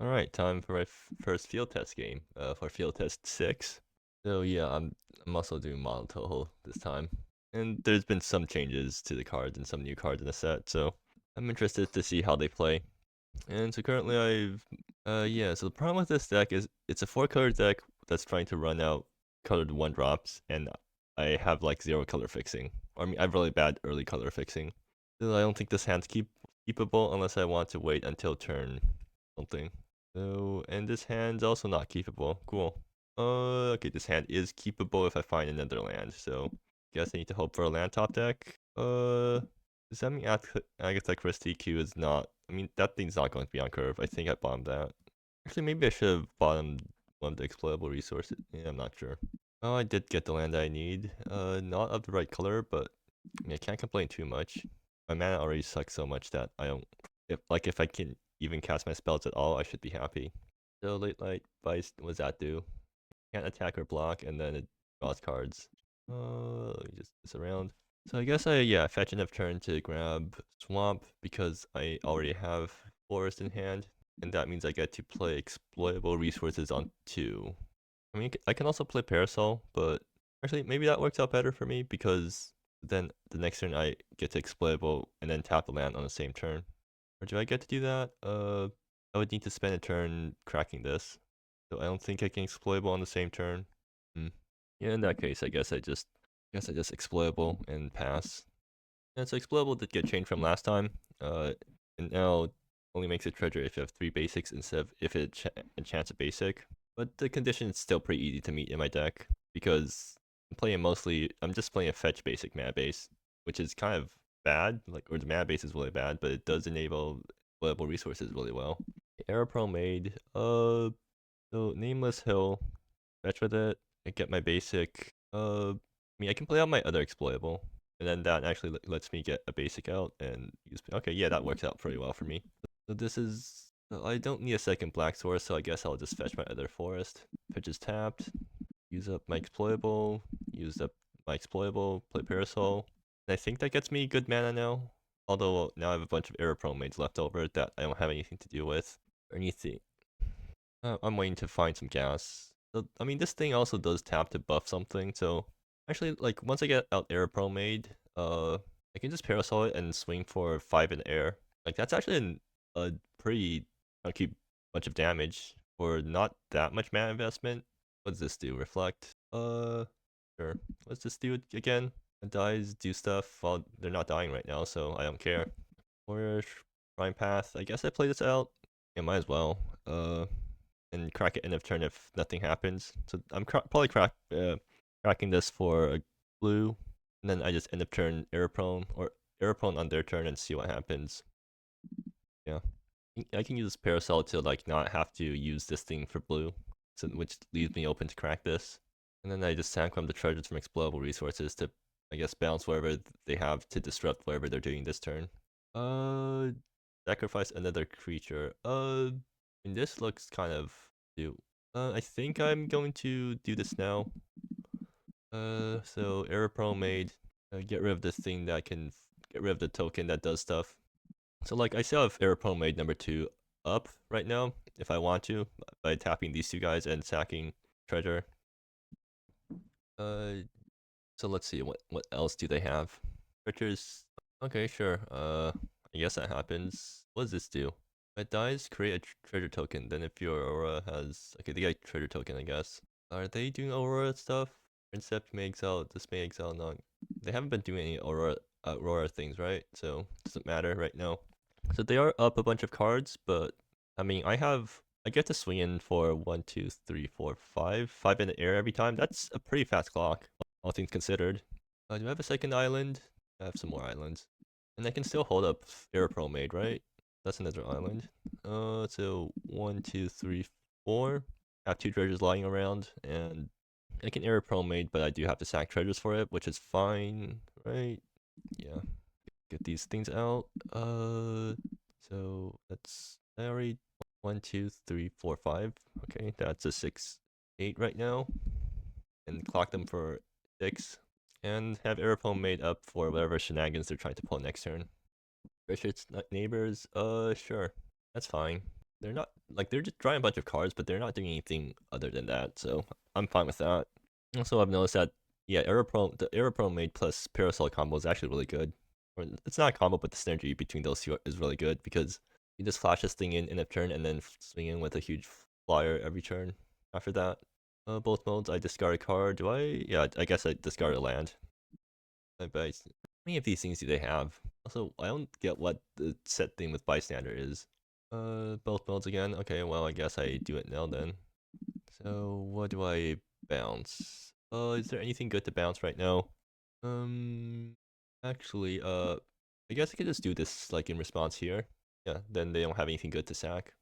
Alright, time for my first field test game, for field test 6. So yeah, I'm also doing Model Toho this time. And there's been some changes to the cards and some new cards in the set, so I'm interested to see how they play. And so currently yeah, so the problem with this deck is it's a 4-color deck that's trying to run out colored 1-drops, and I have like 0 color fixing. I mean, I have really bad early color fixing. So I don't think this hand's keepable unless I want to wait until turn something. So, and this hand's also not keepable. Cool. Okay, this hand is keepable if I find another land, so guess I need to hope for a land top deck. Does that mean Agatha Christie Q is not... I mean, that thing's not going to be on curve. I think I bombed that. Actually, maybe I should have bottomed one of the exploitable resources. Yeah, I'm not sure. Oh, I did get the land I need. Not of the right color, but I mean, I can't complain too much. My mana already sucks so much that I don't... If I can even cast my spells at all, I should be happy. So late light Vice, what does that do? Can't attack or block, and then it draws cards. Let me just this around. So I guess I fetch enough turn to grab Swamp because I already have Forest in hand, and that means I get to play exploitable resources on 2. I mean, I can also play Parasol, but actually maybe that works out better for me because then the next turn I get to exploitable and then tap the land on the same turn. Or do I get to do that? I would need to spend a turn cracking this. So I don't think I can exploitable on the same turn. Hmm. Yeah, in that case, I guess I just exploitable and pass. And so exploitable did get changed from last time. And now only makes a treasure if you have 3 basics instead of if it enchants a basic. But the condition is still pretty easy to meet in my deck because I'm just playing a fetch basic mana base, which is kind of bad, or the mana base is really bad, but it does enable playable resources really well. Aeropro made, so Nameless Hill, fetch with it, I get my basic, I mean, I can play out my other exploitable, and then that actually lets me get a basic out and use, okay, yeah, that works out pretty well for me. So this is, I don't need a second black source, so I guess I'll just fetch my other forest. Fetch is tapped, use up my exploitable, use up my exploitable, play Parasol. And I think that gets me good mana now. Although now I have a bunch of Aeropro maids left over that I don't have anything to do with. Or anything. I'm waiting to find some gas. So, I mean, this thing also does tap to buff something, so... Actually, like, once I get out Aeropro made, I can just Parasol it and swing for 5 in the air. Like, that's actually a pretty chunky bunch of damage for not that much mana investment. What does this do? Reflect? Sure. Let's just do it again. It dies, do stuff. Well, they're not dying right now, so I don't care. Warrior, Shrine Path. I guess I play this out. Yeah, might as well. And crack it end of turn if nothing happens. So I'm probably cracking this for a blue, and then I just end of turn Aeroprone or Aeroprone on their turn and see what happens. Yeah, I can use Parasol to like not have to use this thing for blue, so which leaves me open to crack this. And then I just Sandclumb the treasures from explodable resources to, I guess, bounce whatever they have to disrupt whatever they're doing this turn. Uh, Sacrifice another creature. And this looks kind of do. I think I'm going to do this now. So Aeropro made, get rid of this thing that can get rid of the token that does stuff. So like I still have Aeropro made number 2 up right now if I want to by tapping these 2 guys and sacking treasure. So let's see what else do they have? Treasures. Okay, sure. I guess that happens. What does this do? It dies, create a treasure token. Then if your aura has... Okay, they get treasure token, I guess. Are they doing aurora stuff? Incept may exile, this may exile, not... They haven't been doing any aurora things, right? So, doesn't matter right now. So they are up a bunch of cards, but... I mean, I get to swing in for 1, 2, 3, 4, 5. 5 in the air every time. That's a pretty fast clock, all things considered. Do I have a second island? I have some more islands. And I can still hold up Aeropro made, right? That's another island. So 1, 2, 3, 4. I have 2 treasures lying around, and I can Aeropro made, but I do have to sack treasures for it, which is fine, right? Yeah. Get these things out. So that's I already 1, 2, 3, 4, 5. Okay, that's a 6, 8 right now, and clock them for 6. And have Aeropone made up for whatever shenanigans they're trying to pull next turn. Richard's neighbors, sure. That's fine. they're not like they're just drawing a bunch of cards, but they're not doing anything other than that. So I'm fine with that. Also, I've noticed that yeah, the Aeropro made plus Parasol combo is actually really good. Or it's not a combo, but the synergy between those two is really good because you just flash this thing in a turn and then swing in with a huge flyer every turn. After that, both modes I discard a card. Do I? Yeah, I guess I discard a land. I bet. How many of these things do they have? Also, I don't get what the set thing with bystander is. Both modes again. Okay, well I guess I do it now then. So what do I bounce? Is there anything good to bounce right now? Um, actually, I guess I could just do this like in response here. Yeah, then they don't have anything good to sack,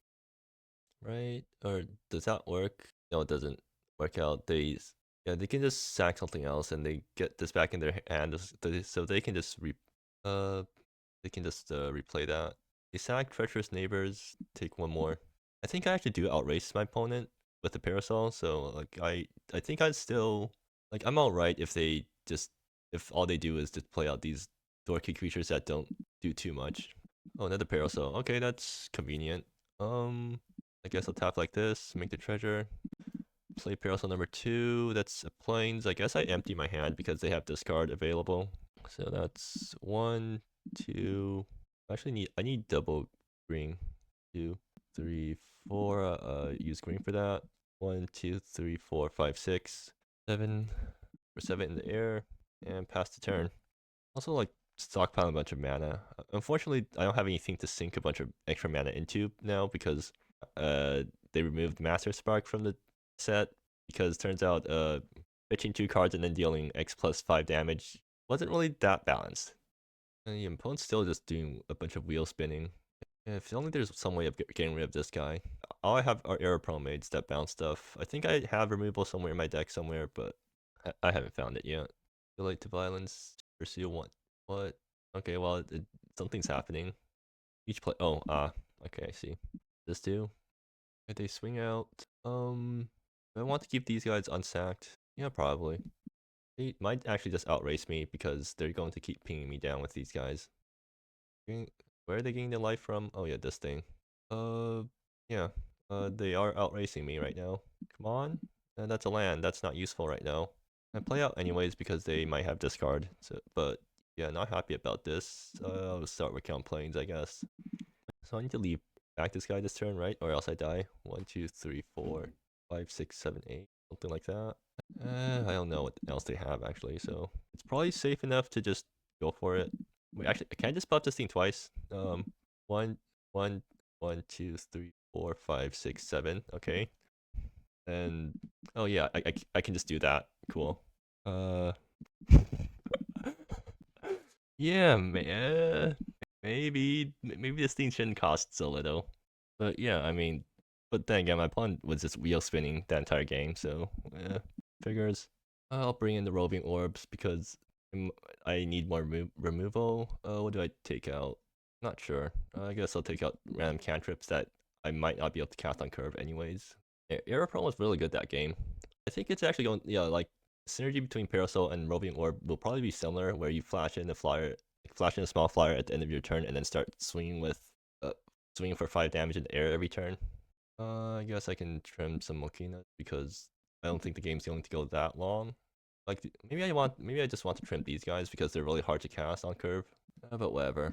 right? Or does that work? No, it doesn't work out. Yeah, they can just sack something else and they get this back in their hand, so they can just uh replay that. They sack treacherous neighbors, take one more. I think I actually do outrace my opponent with the parasol, so like I think I'd still like I'm alright if all they do is just play out these dorky creatures that don't do too much. Oh, another parasol. Okay, that's convenient. I guess I'll tap like this, make the treasure. Play parasol number 2. That's a plains. I guess I empty my hand because they have discard available. So that's 1, 2. I need double green. 2, 3, 4. Use green for that. 1, 2, 3, 4, 5, 6, 7. For 7 in the air and pass the turn. Also, like stockpile a bunch of mana. Unfortunately, I don't have anything to sink a bunch of extra mana into now because they removed Master Spark from the set because turns out pitching 2 cards and then dealing X plus 5 damage wasn't really that balanced. And the opponent's still just doing a bunch of wheel spinning. If only there's some way of getting rid of this guy. All I have are Aero Promades that bounce stuff. I think I have removal somewhere in my deck somewhere, but I haven't found it yet. Relate to violence, pursue one. What? Okay, well, something's happening. Each play. Oh, okay, I see. This too. If they swing out. Do I want to keep these guys unsacked? Yeah, probably. They might actually just outrace me because they're going to keep pinging me down with these guys. Where are they getting their life from? Oh yeah, this thing. Yeah. They are outracing me right now. Come on. That's a land. That's not useful right now. I play out anyways because they might have discard. So, but yeah, not happy about this. I'll start with count planes, I guess. So I need to leave back this guy this turn, right? Or else I die. 1, 2, 3, 4, 5, 6, 7, 8, something like that. I don't know what else they have actually, so it's probably safe enough to just go for it. Wait, actually, can I just buff this thing twice? One, one, 1, 2, 3, 4, 5, 6, 7. Okay. And oh yeah, I can just do that. Cool. Yeah, man. Maybe this thing shouldn't cost so little. But yeah, I mean, but then again, my pawn was just wheel spinning that entire game, so figures. I'll bring in the roving orbs because I need more removal. What do I take out? Not sure. I guess I'll take out random cantrips that I might not be able to cast on curve anyways. Yeah, Aeropro was really good that game. I think it's actually going, yeah, like synergy between Parasol and Roving Orb will probably be similar, where you flash in a flyer, flash in a small flyer at the end of your turn, and then start swinging swinging for 5 damage in the air every turn. I guess I can trim some Mokina because I don't think the game's going to go that long. Like maybe I just want to trim these guys because they're really hard to cast on curve. But whatever.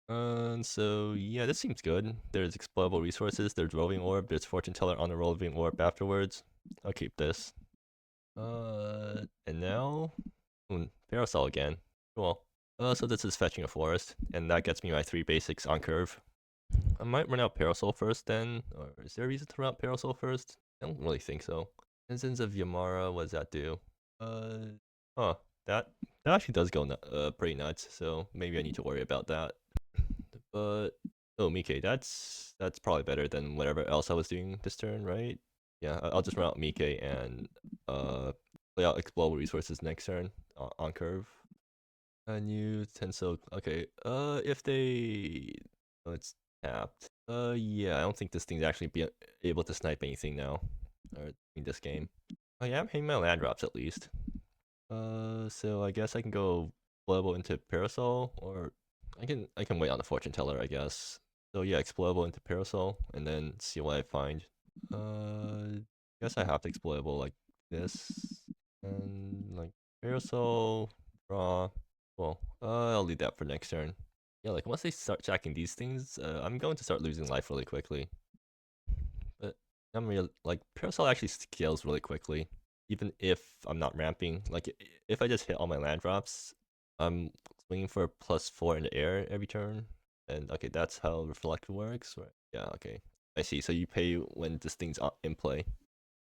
So yeah, this seems good. There's explodable resources. There's roving orb. There's fortune teller on the roving orb afterwards. I'll keep this. And now, parasol again. Cool. So this is fetching a forest, and that gets me my 3 basics on curve. I might run out parasol first then, or is there a reason to run out parasol first? I don't really think so. Instance of Yamara, what does that do? Huh, that actually does go pretty nuts, so maybe I need to worry about that. But oh, Mike, that's probably better than whatever else I was doing this turn, right? Yeah, I'll just run out Mike and play out explodable resources next turn on curve. A new Tensou. Okay. If they, oh, it's tapped. Yeah, I don't think this thing's actually be able to snipe anything now, or in this game. Oh yeah, I'm hitting my land drops at least. So I guess I can go global into Parasol, or I can wait on the fortune teller, I guess. So yeah, exploitable into parasol, and then see what I find. Guess I have to exploitable like this, and like parasol, draw. Well, I'll leave that for next turn. Yeah, like once they start checking these things, I'm going to start losing life really quickly. But I'm real like parasol actually scales really quickly, even if I'm not ramping. Like if I just hit all my land drops, I'm swinging for +4 in the air every turn. And okay, that's how reflect works, right? Yeah, okay, I see. So you pay when this thing's in play,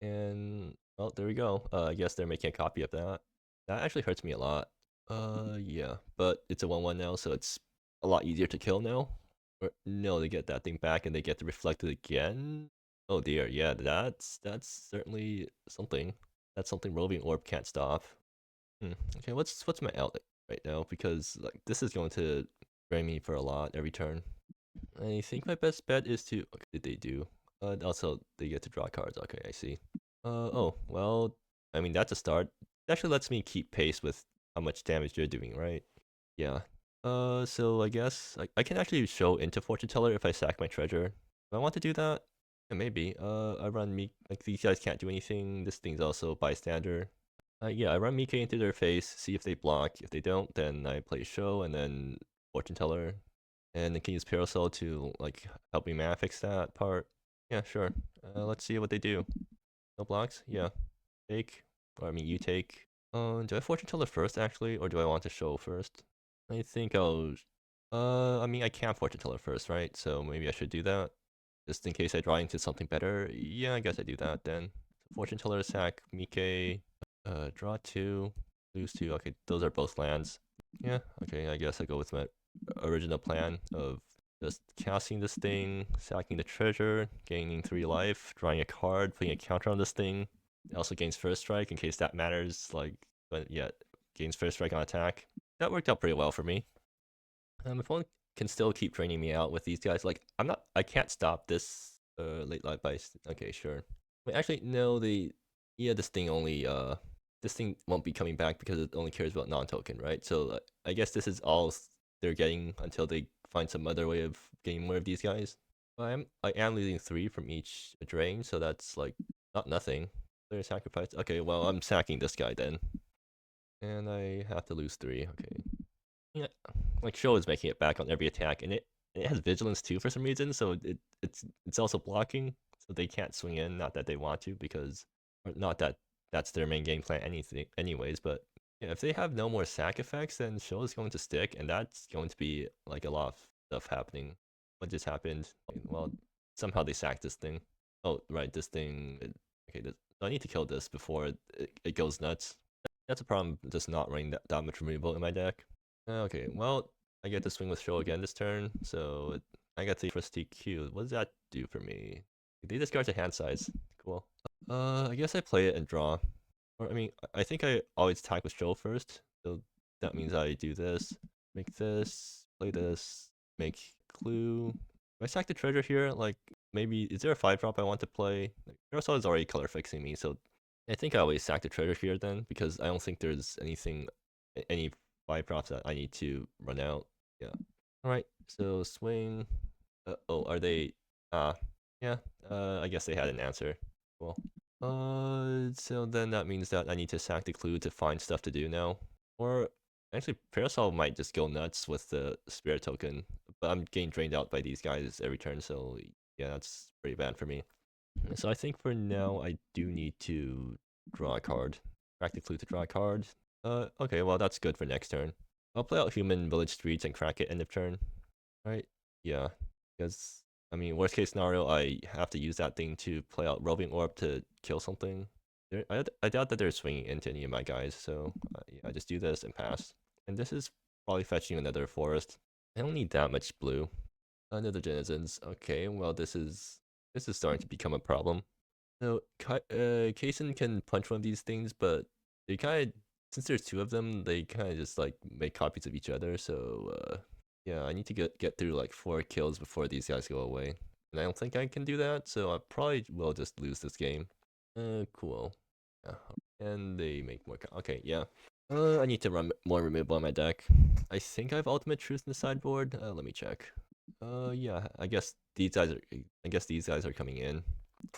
and well, there we go. I guess they're making a copy of that. That actually hurts me a lot. Yeah, but it's a 1/1 now, so it's a lot easier to kill now. Or no, they get that thing back and they get to reflect it again. Oh dear, yeah, that's certainly something. That's something Roving Orb can't stop. Okay, what's my outlet right now? Because like this is going to drain me for a lot every turn. I think my best bet is to. Okay, did they do? Also they get to draw cards. Okay, I see. Oh well, I mean that's a start. It actually lets me keep pace with how much damage you're doing, right? Yeah. So I guess I can actually show into Fortune Teller if I sack my treasure. Do I want to do that? Yeah, maybe. I run me like these guys can't do anything. This thing's also bystander. Yeah, I run Mike into their face, see if they block. If they don't, then I play show and then Fortune Teller, and then can use Parasol to like help me mana fix that part. Yeah, sure. Let's see what they do. No blocks? Yeah. Take. Or I mean, you take. Do I Fortune Teller first actually, or do I want to show first? I think I'll. I mean, I can't Fortune Teller first, right? So maybe I should do that, just in case I draw into something better. Yeah, I guess I do that then. Fortune Teller sack Mike. Draw 2, lose 2. Okay, those are both lands. Yeah. Okay, I guess I go with my original plan of just casting this thing, sacking the treasure, gaining 3 life, drawing a card, putting a counter on this thing. It also gains first strike in case that matters. Like, but yeah, gains first strike on attack. That worked out pretty well for me. If one can still keep draining me out with these guys, like I can't stop this late life by. Okay, sure. Wait, actually, no. Yeah, this thing won't be coming back because it only cares about non-token, right? So I guess this is all they're getting until they find some other way of getting more of these guys. I am losing 3 from each drain, so that's like not nothing. They're sacrificed. Okay, well I'm sacking this guy then, and I have to lose 3. Okay, yeah, like Show is making it back on every attack, and it has vigilance too for some reason, so it's also blocking, so they can't swing in. Not that they want to, because or not that that's their main game plan anything anyways. But yeah, if they have no more sack effects, then Show is going to stick, and that's going to be like a lot of stuff happening. What just happened? Well, somehow they sacked this thing. Oh right, this thing. Okay, I need to kill this before it goes nuts. That's a problem. Just not running that much removal in my deck. Okay, well, I get to swing with Show again this turn, so I get the first TQ. What does that do for me? They discard to hand size. Cool. I guess I play it and draw. Or, I mean, I think I always attack with Show first, so that means I do this, make this, play this, make clue. If I sack the treasure here, like, maybe, is there a 5-drop I want to play? Like, Parasol is already color fixing me, so I think I always sack the treasure here then, because I don't think there's any 5-drops that I need to run out. Yeah. Alright, so swing. Oh, are they? Yeah. I guess they had an answer. Cool. So then that means that I need to sack the clue to find stuff to do now. Or actually, Parasol might just go nuts with the spirit token, but I'm getting drained out by these guys every turn, so yeah, that's pretty bad for me. So I think for now I do need to draw a card. Crack the clue to draw a card. Okay, well that's good for next turn. I'll play out Human Village Streets and crack it end of turn. Right? Yeah. Because, I mean, worst case scenario, I have to use that thing to play out Roving Orb to kill something. I doubt that they're swinging into any of my guys, so yeah, I just do this and pass. And this is probably fetching another forest. I don't need that much blue. Another Denizens. Okay, well this is starting to become a problem. So, Kaysen can punch one of these things, but they kind of, since there's 2 of them, they kind of just like make copies of each other. So, yeah, I need to get through like 4 kills before these guys go away, and I don't think I can do that. So I probably will just lose this game. Cool. Yeah, and they make more. Okay, yeah. I need to run more removal on my deck. I think I have Ultimate Truth in the sideboard. Let me check. Yeah, I guess these guys are coming in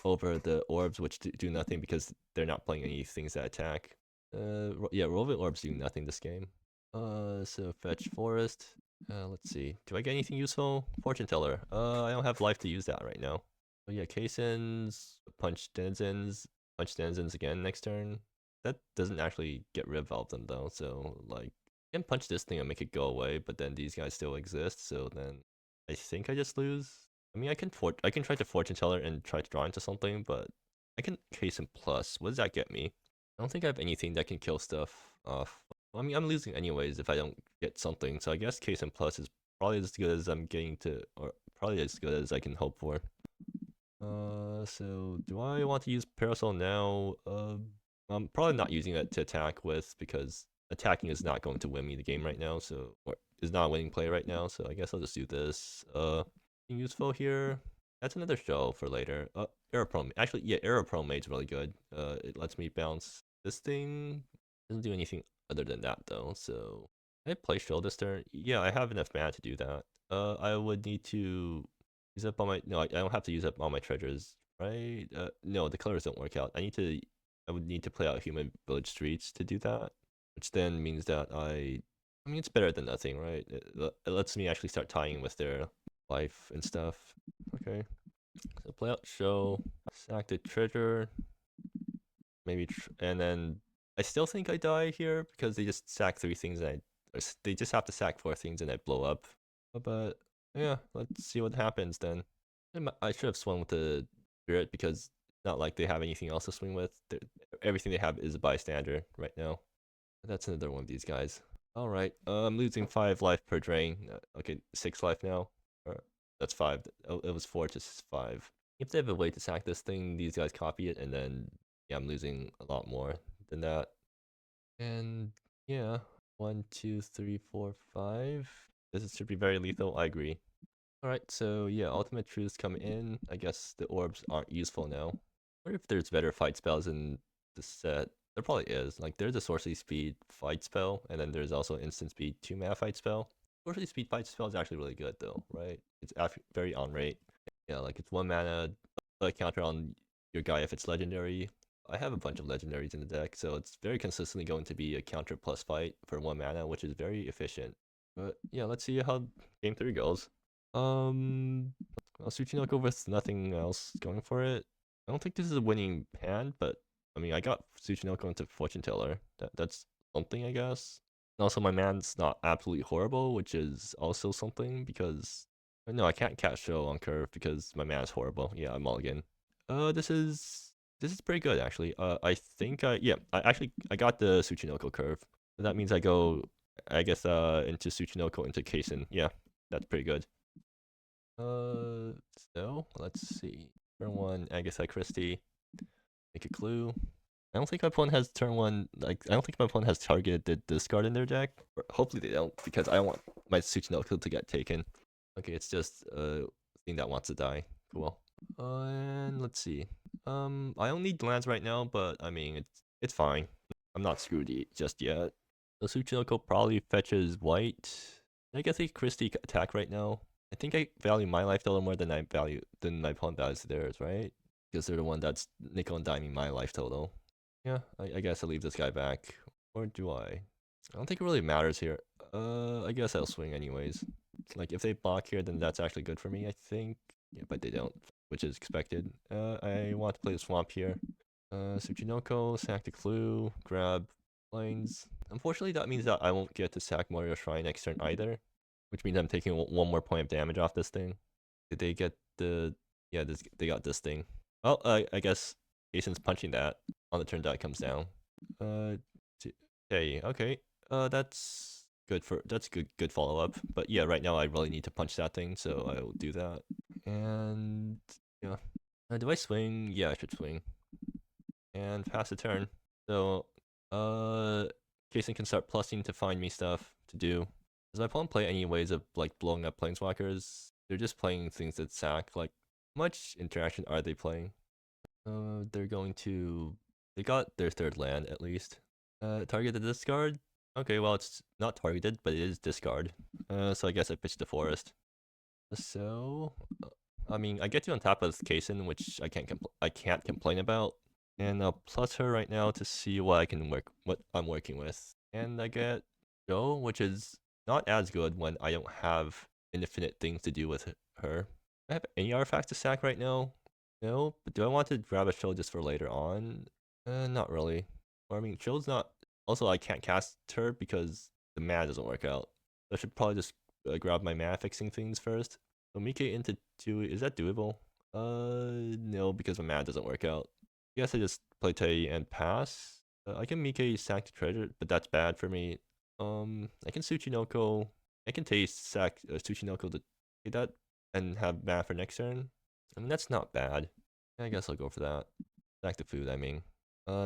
over the orbs, which do nothing because they're not playing any things that attack. Yeah, roving orbs do nothing this game. So fetch forest. Let's see. Do I get anything useful? Fortune teller. I don't have life to use that right now. Oh yeah, Kaisens, punch denizens again next turn. That doesn't actually get rid of all of them though, so like I can punch this thing and make it go away, but then these guys still exist, so then I think I just lose. I mean, I can try to fortune teller and try to draw into something, but I can Kaisen plus. What does that get me? I don't think I have anything that can kill stuff off. Well, I mean, I'm losing anyways if I don't get something, so I guess Kaisen plus is probably as good as I'm getting to, or probably as good as I can hope for. So do I want to use Parasol now? I'm probably not using it to attack with because attacking is not going to win me the game right now, so or is not a winning play right now. So I guess I'll just do this. Useful here. That's another show for later. Aeropro. Actually, yeah, Aeropro Made's really good. It lets me bounce. This thing doesn't do anything other than that though. So can I play show this turn? Yeah, I have enough mana to do that. I would need to use up all my no, I don't have to use up all my treasures, right? No, the colors don't work out. I would need to play out Human Village Streets to do that, which then means that I mean, it's better than nothing, right? It lets me actually start tying with their life and stuff. Okay, so play out show, sack the treasure, maybe, and then I still think I die here because they just sack 3 things and they just have to sack 4 things and I blow up. But yeah, let's see what happens then. I should have swung with the spirit because it's not like they have anything else to swing with. Everything they have is a bystander right now. That's another one of these guys. All right, I'm losing 5 life per drain. Okay, 6 life now. That's 5. Oh, it was 4 to 5. If they have a way to sack this thing, these guys copy it, and then yeah, I'm losing a lot more than that. And yeah, 1, 2, 3, 4, 5. This should be very lethal. I agree. Alright, so yeah, ultimate truths come in. I guess the orbs aren't useful now. What if there's better fight spells in the set? There probably is. Like, there's a sorcery speed fight spell, and then there's also instant speed 2 mana fight spell. Sorcery speed fight spell is actually really good, though, right? It's very on rate. Yeah, like it's 1 mana, counter on your guy if it's legendary. I have a bunch of legendaries in the deck, so it's very consistently going to be a counter plus fight for 1 mana, which is very efficient. But yeah, let's see how game 3 goes. Well, Tsuchinoko with nothing else going for it. I don't think this is a winning hand, but I mean, I got Tsuchinoko into Fortune Teller. That's something, I guess. And also, my man's not absolutely horrible, which is also something because no, I can't cast Show on curve because my man's horrible. Yeah, I'm mulligan. This is pretty good actually. I think I got the Tsuchinoko curve. That means I guess into Tsuchinoko into Kaisen. Yeah, that's pretty good. So let's see. Turn 1, Agatha Christie. Make a clue. I don't think my opponent has turn 1. Like, I don't think my opponent has targeted the discard in their deck. Or hopefully they don't, because I don't want my Tsuchinoko to get taken. Okay, it's just a thing that wants to die. Cool. And let's see. I don't need lands right now, but I mean, it's fine. I'm not screwed just yet. So Tsuchinoko probably fetches white. I guess a Christie attack right now. I think I value my life total more than my opponent values theirs, right? Because they're the one that's nickel and diming my life total. Yeah, I guess I'll leave this guy back. Or do I? I don't think it really matters here. I guess I'll swing anyways. Like, if they block here, then that's actually good for me, I think. Yeah, but they don't, which is expected. I want to play the swamp here. Tsuchinoko, sack the clue, grab lines. Unfortunately, that means that I won't get to sack Morio Shrine next turn either, which means I'm taking 1 more point of damage off this thing. Did they get the... Yeah, they got this thing. Well, I guess Jason's punching that on the turn that comes down. Okay. That's good follow-up. But yeah, right now I really need to punch that thing, so I will do that. And yeah. Do I swing? Yeah, I should swing. And pass the turn. So, Jason can start plussing to find me stuff to do. Does my opponent play any ways of like blowing up planeswalkers? They're just playing things that sack. Like, how much interaction are they playing? They're going to... They got their 3rd land at least. Target the discard? Okay, well it's not targeted, but it is discard. So I guess I pitched the forest. So, I mean, I get to on top of Kason, which I can't complain about, and I'll plus her right now to see what I'm working with, and I get Joe, which is not as good when I don't have infinite things to do with her. Do I have any artifacts to sack right now? No, but do I want to grab a show just for later on? Not really. Or I mean, show's not. Also, I can't cast her because the mana doesn't work out. So I should probably just grab my mana fixing things first. So Mike into 2, is that doable? No, because my mana doesn't work out. I guess I just play Tay and pass. I can Mike sack the treasure, but that's bad for me. I can Tsuchinoko. I can Tay sack Tsuchinoko to get that and have mana for next turn. I mean, that's not bad. I guess I'll go for that. Sack the food, I mean.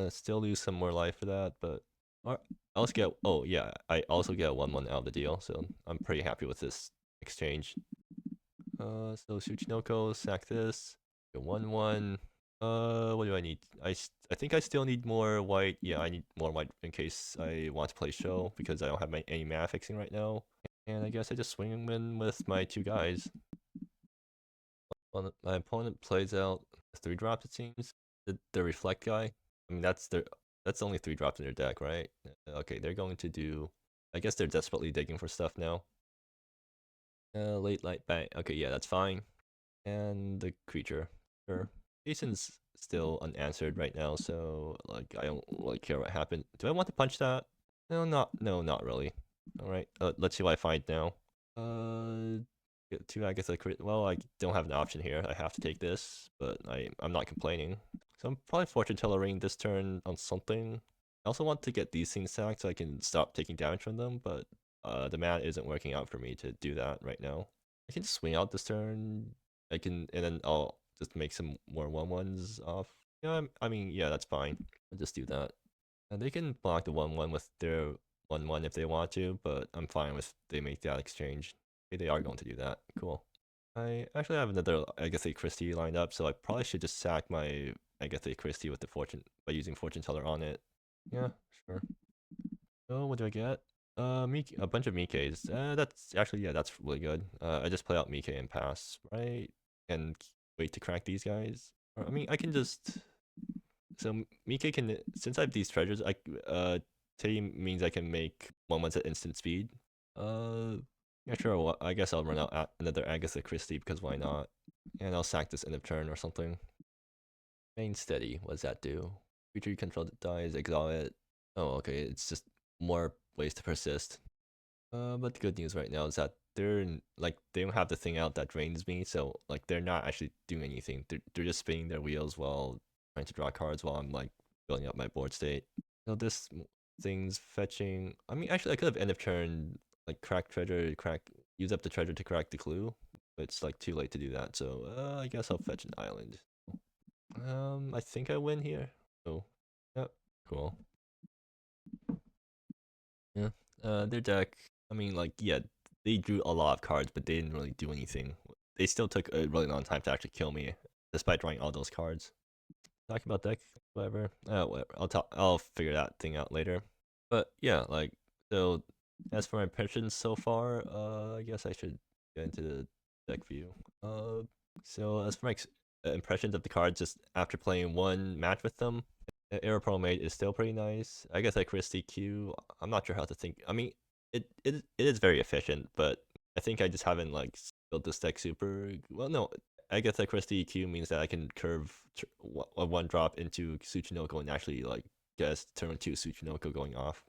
Still lose some more life for that, but I also get. Oh yeah, I also get a 1/1 out of the deal, so I'm pretty happy with this exchange. So Tsuchinoko, sack this. Get 1/1. What do I need? I think I still need more white. Yeah, I need more white in case I want to play show because I don't have any mana fixing right now. And I guess I just swing in with my 2 guys. Well, my opponent plays out 3 drops, it seems. The reflect guy. I mean, that's only 3 drops in their deck, right? Okay, they're going to do. I guess they're desperately digging for stuff now. Late light bang. Okay, yeah, that's fine. And the creature. Sure. Jason's still unanswered right now, so like I don't really care what happened. Do I want to punch that? No, not really. All right, let's see what I find now. Get 2 Agatha crit. Well, I don't have an option here. I have to take this, but I'm not complaining. So I'm probably fortune tellering this turn on something. I also want to get these things sacked so I can stop taking damage from them, but the mana isn't working out for me to do that right now. I can swing out this turn. And then I'll just make some more 1/1s off. Yeah, I mean, yeah, that's fine. I'll just do that. And they can block the 1/1 with their 1/1 if they want to, but I'm fine with they make that exchange. Okay, they are going to do that. Cool. I actually have another Agatha Christie lined up, so I probably should just sack my Agatha Christie with the fortune by using Fortune Teller on it. Yeah, sure. Oh, what do I get? A bunch of Mikes. That's actually, yeah, that's really good. I just play out Mike and pass, right? And wait to crack these guys. Or, I mean, I can just. So Mike can, since I have these treasures, Tay means I can make 1/1s at instant speed. Yeah, sure. Well, I guess I'll run out another Agatha Christie because why not? And I'll sack this end of turn or something. Main steady. What does that do? Creature you control that dies, exile it. Oh, okay. It's just more ways to persist. But the good news right now is that they don't have the thing out that drains me, so like they're not actually doing anything. They're just spinning their wheels while trying to draw cards while I'm like building up my board state. So this thing's fetching. I mean, actually, I could have end of turn like crack treasure, use up the treasure to crack the clue. But it's like too late to do that, so I guess I'll fetch an island. I think I win here. Oh, yep, cool. Yeah. Their deck. I mean, like, yeah, they drew a lot of cards, but they didn't really do anything. They still took a really long time to actually kill me, despite drawing all those cards. Talking about deck, whatever. Whatever. I'll figure that thing out later. But yeah, like, so as for my impressions so far, I guess I should get into the deck view. So as for my impressions of the cards, just after playing 1 match with them, Aero Pro Mate is still pretty nice. I guess like Christie Q, I'm not sure how to think. I mean, it is very efficient, but I think I just haven't like built this deck super well. No, I guess like Christie Q means that I can curve a 1 drop into Tsuchinoko and actually like guess turn 2 Tsuchinoko going off.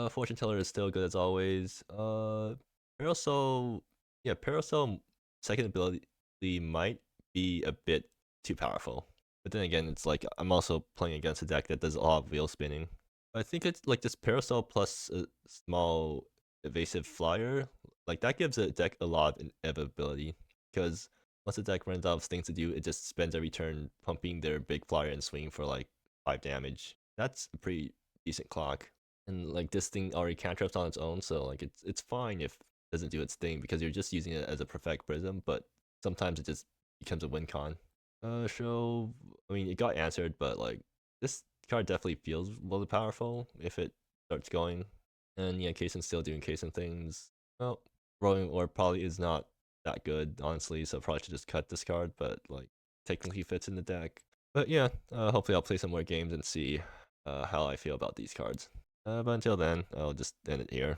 Fortune Teller is still good as always. Parasol, yeah, Parasol second ability might be a bit too powerful. But then again, it's like I'm also playing against a deck that does a lot of wheel spinning. I think it's like this Parasol plus a small evasive flyer. Like that gives a deck a lot of inevitability because once the deck runs out of things to do, it just spends every turn pumping their big flyer and swinging for like 5 damage. That's a pretty decent clock. And like this thing already cantrips on its own, so like it's fine if it doesn't do its thing because you're just using it as a perfect prism, but sometimes it just becomes a win con. Show. I mean, it got answered, but like this card definitely feels really powerful if it starts going. And yeah, Kaysen's still doing Kaysen things. Well, Rolling Orb probably is not that good, honestly, so probably should just cut this card, but like technically fits in the deck. But yeah, hopefully I'll play some more games and see how I feel about these cards. But until then, I'll just end it here.